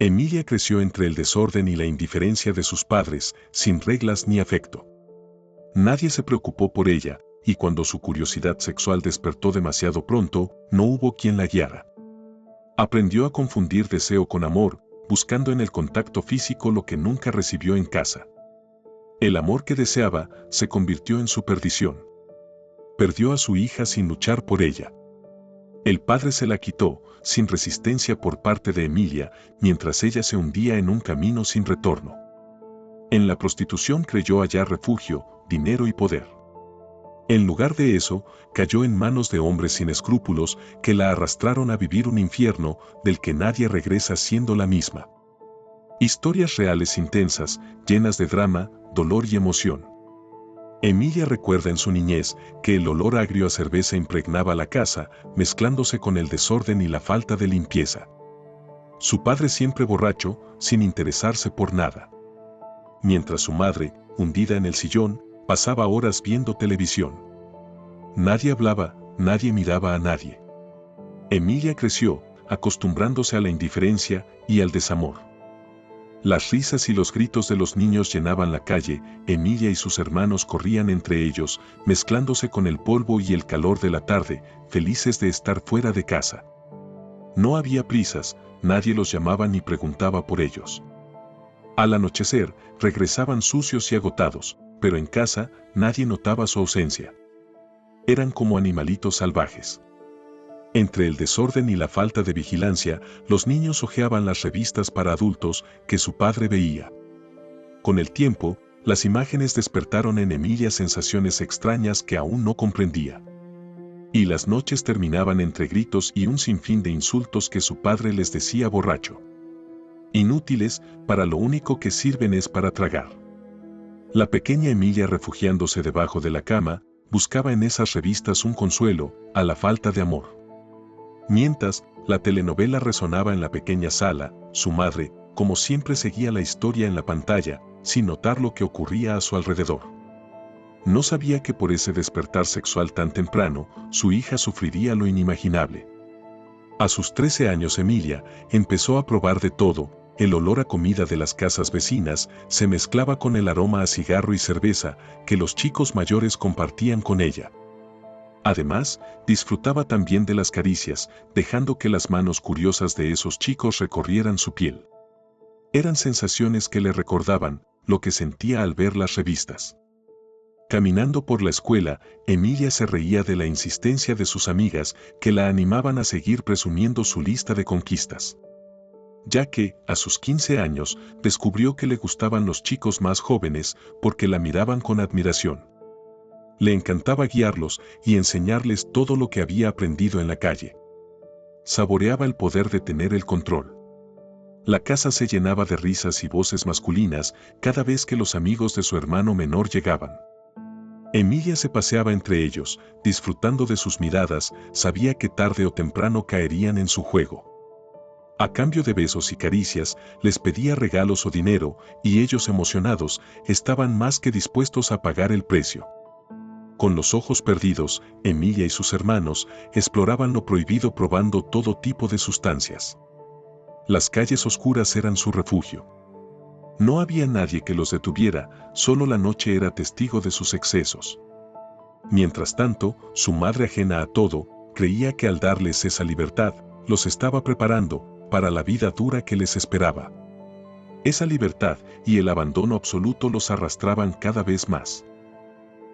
Emilia creció entre el desorden y la indiferencia de sus padres, sin reglas ni afecto. Nadie se preocupó por ella, y cuando su curiosidad sexual despertó demasiado pronto, no hubo quien la guiara. Aprendió a confundir deseo con amor, buscando en el contacto físico lo que nunca recibió en casa. El amor que deseaba se convirtió en su perdición. Perdió a su hija sin luchar por ella. El padre se la quitó, sin resistencia por parte de Emilia, mientras ella se hundía en un camino sin retorno. En la prostitución creyó hallar refugio, dinero y poder. En lugar de eso, cayó en manos de hombres sin escrúpulos que la arrastraron a vivir un infierno del que nadie regresa siendo la misma. Historias reales intensas, llenas de drama, dolor y emoción. Emilia recuerda en su niñez que el olor agrio a cerveza impregnaba la casa, mezclándose con el desorden y la falta de limpieza. Su padre siempre borracho, sin interesarse por nada. Mientras su madre, hundida en el sillón, pasaba horas viendo televisión. Nadie hablaba, nadie miraba a nadie. Emilia creció, acostumbrándose a la indiferencia y al desamor. Las risas y los gritos de los niños llenaban la calle, Emilia y sus hermanos corrían entre ellos, mezclándose con el polvo y el calor de la tarde, felices de estar fuera de casa. No había prisas, nadie los llamaba ni preguntaba por ellos. Al anochecer, regresaban sucios y agotados, pero en casa nadie notaba su ausencia. Eran como animalitos salvajes. Entre el desorden y la falta de vigilancia, los niños hojeaban las revistas para adultos que su padre veía. Con el tiempo, las imágenes despertaron en Emilia sensaciones extrañas que aún no comprendía. Y las noches terminaban entre gritos y un sinfín de insultos que su padre les decía borracho. Inútiles, para lo único que sirven es para tragar. La pequeña Emilia, refugiándose debajo de la cama, buscaba en esas revistas un consuelo a la falta de amor. Mientras, la telenovela resonaba en la pequeña sala, su madre, como siempre, seguía la historia en la pantalla, sin notar lo que ocurría a su alrededor. No sabía que por ese despertar sexual tan temprano, su hija sufriría lo inimaginable. A sus 13 años Emilia empezó a probar de todo. El olor a comida de las casas vecinas se mezclaba con el aroma a cigarro y cerveza que los chicos mayores compartían con ella. Además, disfrutaba también de las caricias, dejando que las manos curiosas de esos chicos recorrieran su piel. Eran sensaciones que le recordaban lo que sentía al ver las revistas. Caminando por la escuela, Emilia se reía de la insistencia de sus amigas que la animaban a seguir presumiendo su lista de conquistas. Ya que, a sus 15 años, descubrió que le gustaban los chicos más jóvenes porque la miraban con admiración. Le encantaba guiarlos y enseñarles todo lo que había aprendido en la calle. Saboreaba el poder de tener el control. La casa se llenaba de risas y voces masculinas cada vez que los amigos de su hermano menor llegaban. Emilia se paseaba entre ellos, disfrutando de sus miradas, sabía que tarde o temprano caerían en su juego. A cambio de besos y caricias, les pedía regalos o dinero, y ellos, emocionados, estaban más que dispuestos a pagar el precio. Con los ojos perdidos, Emilia y sus hermanos exploraban lo prohibido probando todo tipo de sustancias. Las calles oscuras eran su refugio. No había nadie que los detuviera, solo la noche era testigo de sus excesos. Mientras tanto, su madre, ajena a todo, creía que al darles esa libertad, los estaba preparando para la vida dura que les esperaba. Esa libertad y el abandono absoluto los arrastraban cada vez más.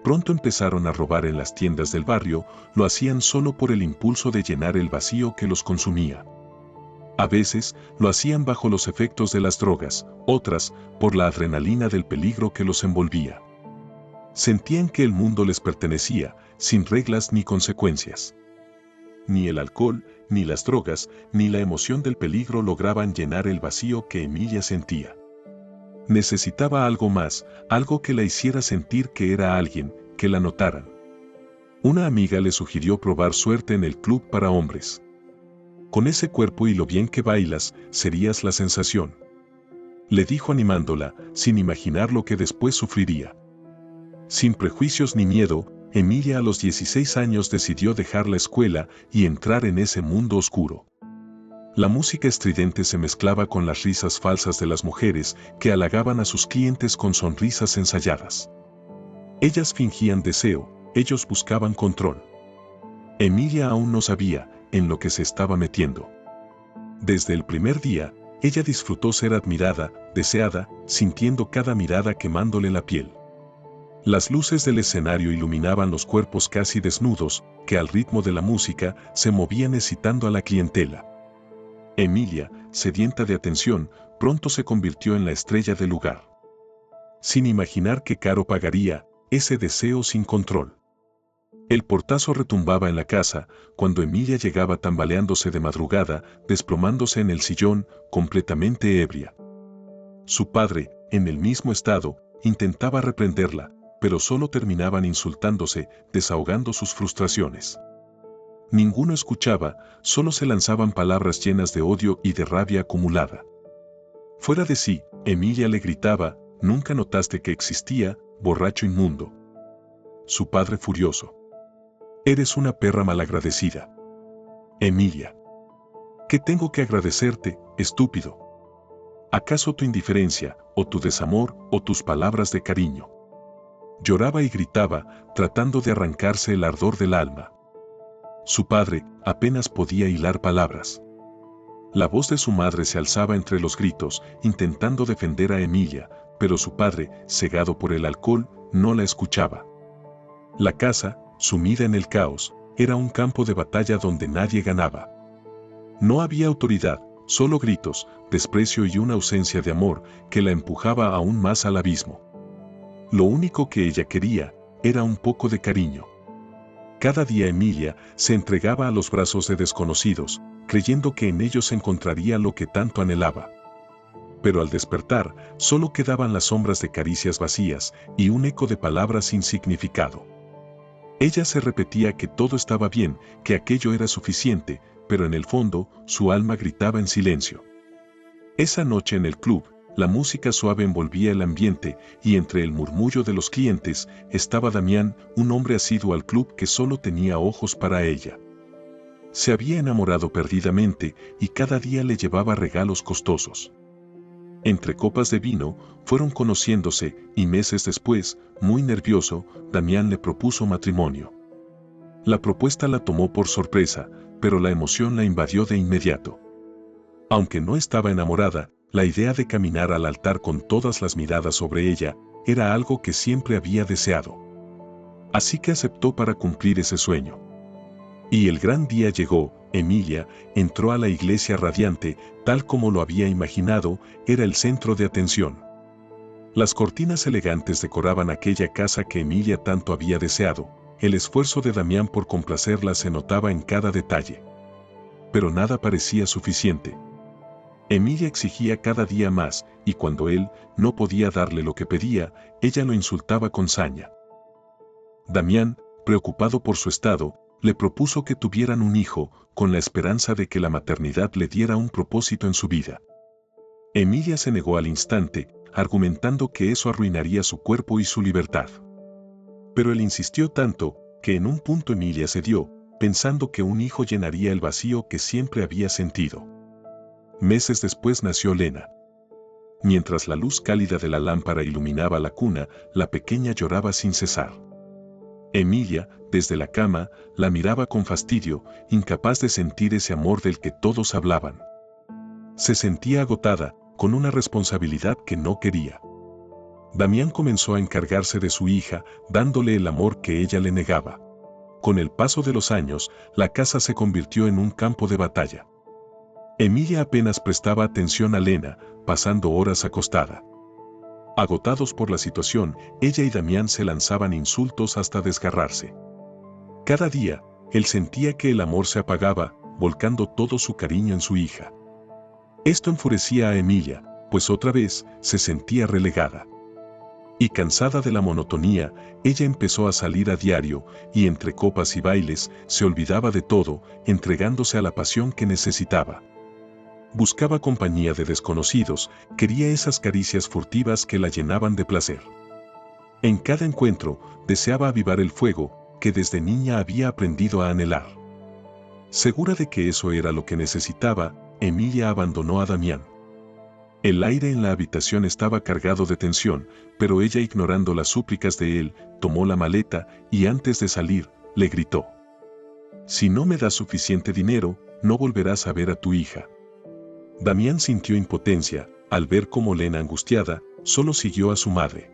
Pronto empezaron a robar en las tiendas del barrio, lo hacían solo por el impulso de llenar el vacío que los consumía. A veces, lo hacían bajo los efectos de las drogas, otras, por la adrenalina del peligro que los envolvía. Sentían que el mundo les pertenecía, sin reglas ni consecuencias. Ni el alcohol, ni las drogas, ni la emoción del peligro lograban llenar el vacío que Emilia sentía. Necesitaba algo más, algo que la hiciera sentir que era alguien, que la notaran. Una amiga le sugirió probar suerte en el club para hombres. Con ese cuerpo y lo bien que bailas, serías la sensación. Le dijo animándola, sin imaginar lo que después sufriría. Sin prejuicios ni miedo, Emilia a los 16 años decidió dejar la escuela y entrar en ese mundo oscuro. La música estridente se mezclaba con las risas falsas de las mujeres que halagaban a sus clientes con sonrisas ensayadas. Ellas fingían deseo, ellos buscaban control. Emilia aún no sabía en lo que se estaba metiendo. Desde el primer día, ella disfrutó ser admirada, deseada, sintiendo cada mirada quemándole la piel. Las luces del escenario iluminaban los cuerpos casi desnudos, que al ritmo de la música se movían excitando a la clientela. Emilia, sedienta de atención, pronto se convirtió en la estrella del lugar. Sin imaginar que caro pagaría ese deseo sin control. El portazo retumbaba en la casa cuando Emilia llegaba tambaleándose de madrugada, desplomándose en el sillón, completamente ebria. Su padre, en el mismo estado, intentaba reprenderla, pero solo terminaban insultándose, desahogando sus frustraciones. Ninguno escuchaba, solo se lanzaban palabras llenas de odio y de rabia acumulada. Fuera de sí, Emilia le gritaba: «¿Nunca notaste que existía, borracho inmundo?» Su padre furioso: «Eres una perra malagradecida». Emilia: «¿Qué tengo que agradecerte, estúpido? ¿Acaso tu indiferencia, o tu desamor, o tus palabras de cariño?» Lloraba y gritaba, tratando de arrancarse el ardor del alma. Su padre apenas podía hilar palabras. La voz de su madre se alzaba entre los gritos, intentando defender a Emilia, pero su padre, cegado por el alcohol, no la escuchaba. La casa, sumida en el caos, era un campo de batalla donde nadie ganaba. No había autoridad, solo gritos, desprecio y una ausencia de amor que la empujaba aún más al abismo. Lo único que ella quería era un poco de cariño. Cada día Emilia se entregaba a los brazos de desconocidos, creyendo que en ellos encontraría lo que tanto anhelaba. Pero al despertar, solo quedaban las sombras de caricias vacías y un eco de palabras sin significado. Ella se repetía que todo estaba bien, que aquello era suficiente, pero en el fondo, su alma gritaba en silencio. Esa noche en el club, la música suave envolvía el ambiente, y entre el murmullo de los clientes, estaba Damián, un hombre asiduo al club que solo tenía ojos para ella. Se había enamorado perdidamente, y cada día le llevaba regalos costosos. Entre copas de vino, fueron conociéndose, y meses después, muy nervioso, Damián le propuso matrimonio. La propuesta la tomó por sorpresa, pero la emoción la invadió de inmediato. Aunque no estaba enamorada, la idea de caminar al altar con todas las miradas sobre ella era algo que siempre había deseado. Así que aceptó para cumplir ese sueño. Y el gran día llegó. Emilia entró a la iglesia radiante, tal como lo había imaginado, era el centro de atención. Las cortinas elegantes decoraban aquella casa que Emilia tanto había deseado. El esfuerzo de Damián por complacerla se notaba en cada detalle. Pero nada parecía suficiente. Emilia exigía cada día más, y cuando él no podía darle lo que pedía, ella lo insultaba con saña. Damián, preocupado por su estado, le propuso que tuvieran un hijo, con la esperanza de que la maternidad le diera un propósito en su vida. Emilia se negó al instante, argumentando que eso arruinaría su cuerpo y su libertad. Pero él insistió tanto, que en un punto Emilia cedió, pensando que un hijo llenaría el vacío que siempre había sentido. Meses después nació Lena. Mientras la luz cálida de la lámpara iluminaba la cuna, la pequeña lloraba sin cesar. Emilia, desde la cama, la miraba con fastidio, incapaz de sentir ese amor del que todos hablaban. Se sentía agotada, con una responsabilidad que no quería. Damián comenzó a encargarse de su hija, dándole el amor que ella le negaba. Con el paso de los años, la casa se convirtió en un campo de batalla. Emilia apenas prestaba atención a Lena, pasando horas acostada. Agotados por la situación, ella y Damián se lanzaban insultos hasta desgarrarse. Cada día, él sentía que el amor se apagaba, volcando todo su cariño en su hija. Esto enfurecía a Emilia, pues otra vez se sentía relegada. Y cansada de la monotonía, ella empezó a salir a diario, y entre copas y bailes, se olvidaba de todo, entregándose a la pasión que necesitaba. Buscaba compañía de desconocidos, quería esas caricias furtivas que la llenaban de placer. En cada encuentro, deseaba avivar el fuego, que desde niña había aprendido a anhelar. Segura de que eso era lo que necesitaba, Emilia abandonó a Damián. El aire en la habitación estaba cargado de tensión, pero ella, ignorando las súplicas de él, tomó la maleta y antes de salir, le gritó: «Si no me das suficiente dinero, no volverás a ver a tu hija». Damián sintió impotencia al ver cómo Lena, angustiada, solo siguió a su madre.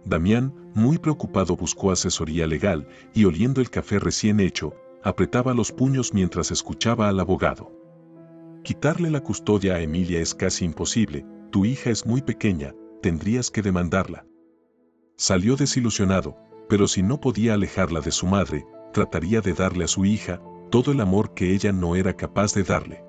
Damián, muy preocupado, buscó asesoría legal y, oliendo el café recién hecho, apretaba los puños mientras escuchaba al abogado. «Quitarle la custodia a Emilia es casi imposible, tu hija es muy pequeña, tendrías que demandarla». Salió desilusionado, pero si no podía alejarla de su madre, trataría de darle a su hija todo el amor que ella no era capaz de darle.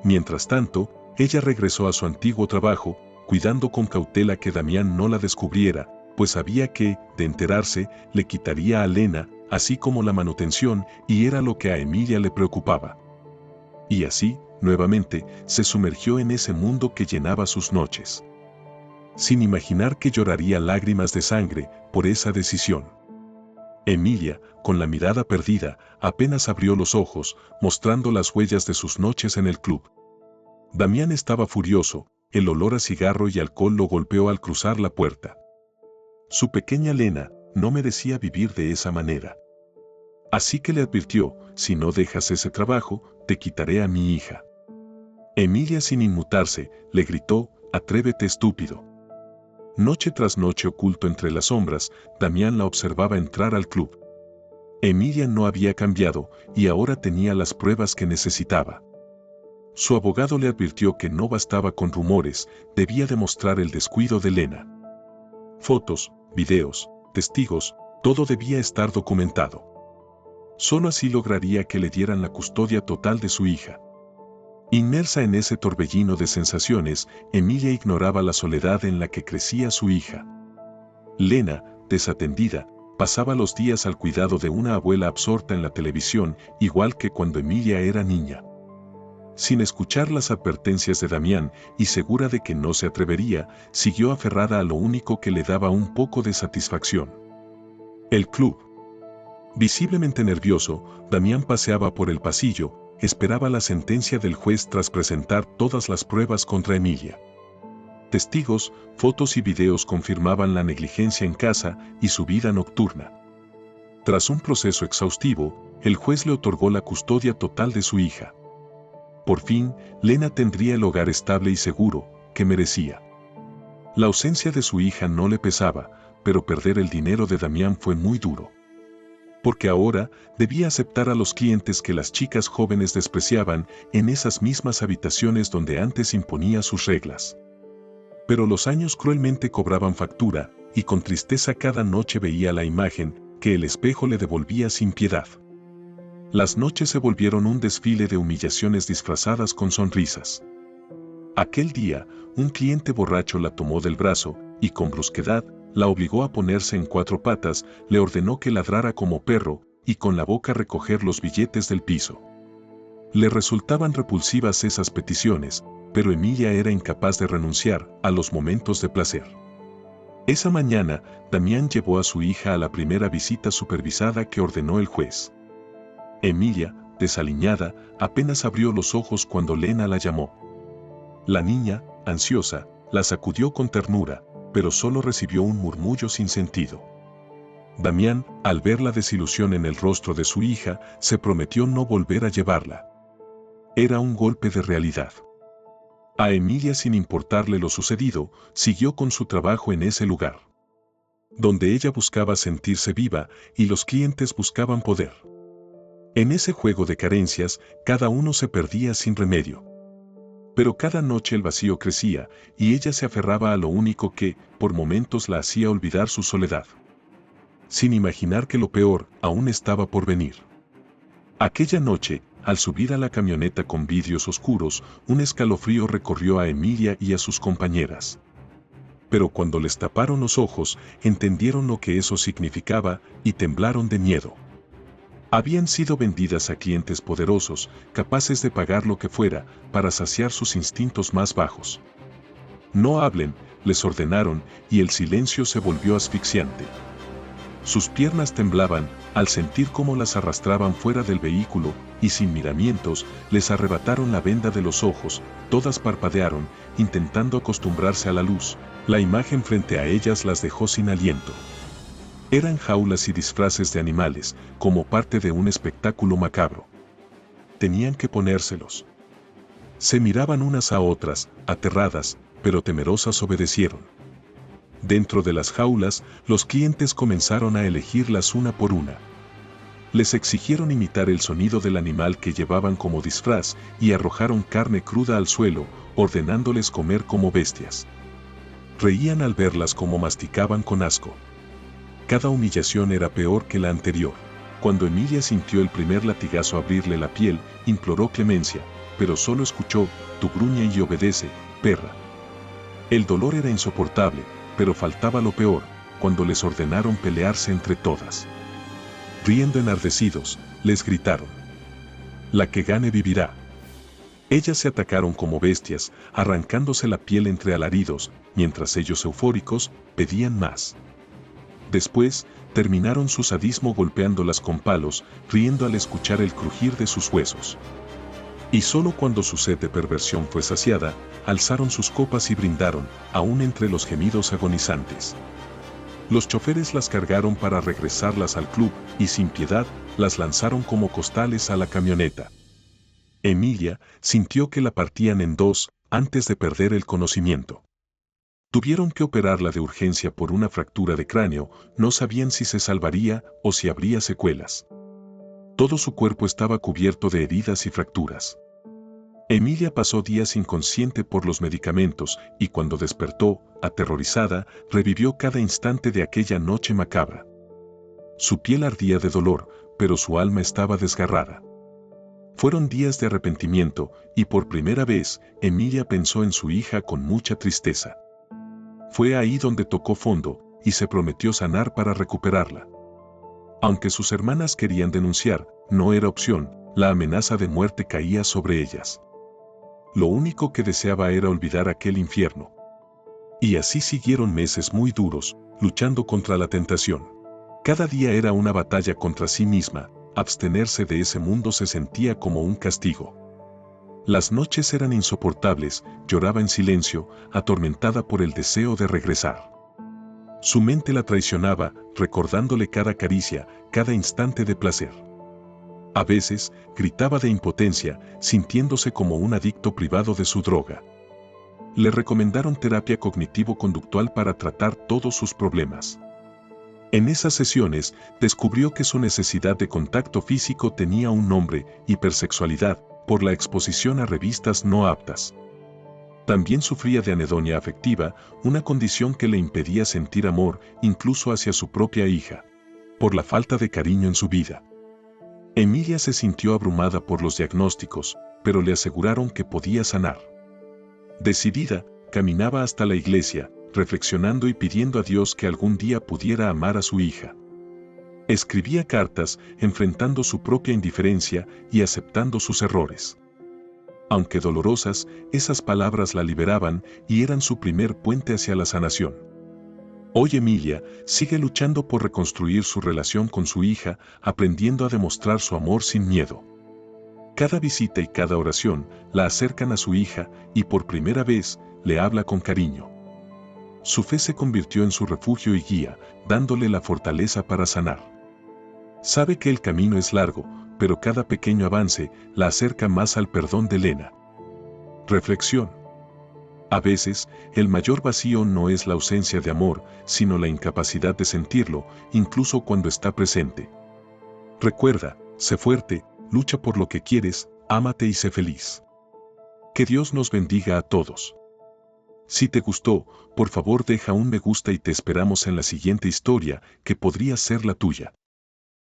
Mientras tanto, ella regresó a su antiguo trabajo, cuidando con cautela que Damián no la descubriera, pues sabía que, de enterarse, le quitaría a Lena, así como la manutención, y era lo que a Emilia le preocupaba. Y así, nuevamente, se sumergió en ese mundo que llenaba sus noches, sin imaginar que lloraría lágrimas de sangre por esa decisión. Emilia, con la mirada perdida, apenas abrió los ojos, mostrando las huellas de sus noches en el club. Damián estaba furioso, el olor a cigarro y alcohol lo golpeó al cruzar la puerta. Su pequeña Lena no merecía vivir de esa manera. Así que le advirtió: «Si no dejas ese trabajo, te quitaré a mi hija». Emilia, sin inmutarse, le gritó: «Atrévete, estúpido». Noche tras noche, oculto entre las sombras, Damián la observaba entrar al club. Emilia no había cambiado y ahora tenía las pruebas que necesitaba. Su abogado le advirtió que no bastaba con rumores, debía demostrar el descuido de Lena. Fotos, videos, testigos, todo debía estar documentado. Solo así lograría que le dieran la custodia total de su hija. Inmersa en ese torbellino de sensaciones, Emilia ignoraba la soledad en la que crecía su hija. Lena, desatendida, pasaba los días al cuidado de una abuela absorta en la televisión, igual que cuando Emilia era niña. Sin escuchar las advertencias de Damián y segura de que no se atrevería, siguió aferrada a lo único que le daba un poco de satisfacción: el club. Visiblemente nervioso, Damián paseaba por el pasillo, esperaba la sentencia del juez tras presentar todas las pruebas contra Emilia. Testigos, fotos y videos confirmaban la negligencia en casa y su vida nocturna. Tras un proceso exhaustivo, el juez le otorgó la custodia total de su hija. Por fin, Lena tendría el hogar estable y seguro que merecía. La ausencia de su hija no le pesaba, pero perder el dinero de Damián fue muy duro. Porque ahora debía aceptar a los clientes que las chicas jóvenes despreciaban en esas mismas habitaciones donde antes imponía sus reglas. Pero los años cruelmente cobraban factura, y con tristeza cada noche veía la imagen que el espejo le devolvía sin piedad. Las noches se volvieron un desfile de humillaciones disfrazadas con sonrisas. Aquel día, un cliente borracho la tomó del brazo y, con brusquedad, la obligó a ponerse en cuatro patas, le ordenó que ladrara como perro y con la boca recoger los billetes del piso. Le resultaban repulsivas esas peticiones, pero Emilia era incapaz de renunciar a los momentos de placer. Esa mañana, Damián llevó a su hija a la primera visita supervisada que ordenó el juez. Emilia, desaliñada, apenas abrió los ojos cuando Lena la llamó. La niña, ansiosa, la sacudió con ternura, pero solo recibió un murmullo sin sentido. Damián, al ver la desilusión en el rostro de su hija, se prometió no volver a llevarla. Era un golpe de realidad. A Emilia, sin importarle lo sucedido, siguió con su trabajo en ese lugar, donde ella buscaba sentirse viva y los clientes buscaban poder. En ese juego de carencias, cada uno se perdía sin remedio. Pero cada noche el vacío crecía y ella se aferraba a lo único que, por momentos, la hacía olvidar su soledad, sin imaginar que lo peor aún estaba por venir. Aquella noche, al subir a la camioneta con vidrios oscuros, un escalofrío recorrió a Emilia y a sus compañeras. Pero cuando les taparon los ojos, entendieron lo que eso significaba y temblaron de miedo. Habían sido vendidas a clientes poderosos, capaces de pagar lo que fuera para saciar sus instintos más bajos. «No hablen», les ordenaron, y el silencio se volvió asfixiante. Sus piernas temblaban al sentir cómo las arrastraban fuera del vehículo y sin miramientos les arrebataron la venda de los ojos. Todas parpadearon, intentando acostumbrarse a la luz. La imagen frente a ellas las dejó sin aliento. Eran jaulas y disfraces de animales, como parte de un espectáculo macabro. Tenían que ponérselos. Se miraban unas a otras, aterradas, pero temerosas obedecieron. Dentro de las jaulas, los clientes comenzaron a elegirlas una por una. Les exigieron imitar el sonido del animal que llevaban como disfraz y arrojaron carne cruda al suelo, ordenándoles comer como bestias. Reían al verlas como masticaban con asco. Cada humillación era peor que la anterior. Cuando Emilia sintió el primer latigazo abrirle la piel, imploró clemencia, pero solo escuchó: «Tu gruña y obedece, perra». El dolor era insoportable, pero faltaba lo peor, cuando les ordenaron pelearse entre todas. Riendo enardecidos, les gritaron: «La que gane vivirá». Ellas se atacaron como bestias, arrancándose la piel entre alaridos, mientras ellos eufóricos pedían más. Después, terminaron su sadismo golpeándolas con palos, riendo al escuchar el crujir de sus huesos. Y solo cuando su sed de perversión fue saciada, alzaron sus copas y brindaron, aún entre los gemidos agonizantes. Los choferes las cargaron para regresarlas al club y sin piedad las lanzaron como costales a la camioneta. Emilia sintió que la partían en dos antes de perder el conocimiento. Tuvieron que operarla de urgencia por una fractura de cráneo, no sabían si se salvaría o si habría secuelas. Todo su cuerpo estaba cubierto de heridas y fracturas. Emilia pasó días inconsciente por los medicamentos y cuando despertó, aterrorizada, revivió cada instante de aquella noche macabra. Su piel ardía de dolor, pero su alma estaba desgarrada. Fueron días de arrepentimiento y por primera vez, Emilia pensó en su hija con mucha tristeza. Fue ahí donde tocó fondo y se prometió sanar para recuperarla. Aunque sus hermanas querían denunciar, no era opción, la amenaza de muerte caía sobre ellas. Lo único que deseaba era olvidar aquel infierno. Y así siguieron meses muy duros, luchando contra la tentación. Cada día era una batalla contra sí misma, abstenerse de ese mundo se sentía como un castigo. Las noches eran insoportables, lloraba en silencio, atormentada por el deseo de regresar. Su mente la traicionaba, recordándole cada caricia, cada instante de placer. A veces, gritaba de impotencia, sintiéndose como un adicto privado de su droga. Le recomendaron terapia cognitivo-conductual para tratar todos sus problemas. En esas sesiones, descubrió que su necesidad de contacto físico tenía un nombre: hipersexualidad, por la exposición a revistas no aptas. También sufría de anedonia afectiva, una condición que le impedía sentir amor, incluso hacia su propia hija, por la falta de cariño en su vida. Emilia se sintió abrumada por los diagnósticos, pero le aseguraron que podía sanar. Decidida, caminaba hasta la iglesia, reflexionando y pidiendo a Dios que algún día pudiera amar a su hija. Escribía cartas, enfrentando su propia indiferencia y aceptando sus errores. Aunque dolorosas, esas palabras la liberaban y eran su primer puente hacia la sanación. Hoy Emilia sigue luchando por reconstruir su relación con su hija, aprendiendo a demostrar su amor sin miedo. Cada visita y cada oración la acercan a su hija y por primera vez le habla con cariño. Su fe se convirtió en su refugio y guía, dándole la fortaleza para sanar. Sabe que el camino es largo, pero cada pequeño avance la acerca más al perdón de Lena. Reflexión. A veces, el mayor vacío no es la ausencia de amor, sino la incapacidad de sentirlo, incluso cuando está presente. Recuerda, sé fuerte, lucha por lo que quieres, ámate y sé feliz. Que Dios nos bendiga a todos. Si te gustó, por favor deja un me gusta y te esperamos en la siguiente historia, que podría ser la tuya.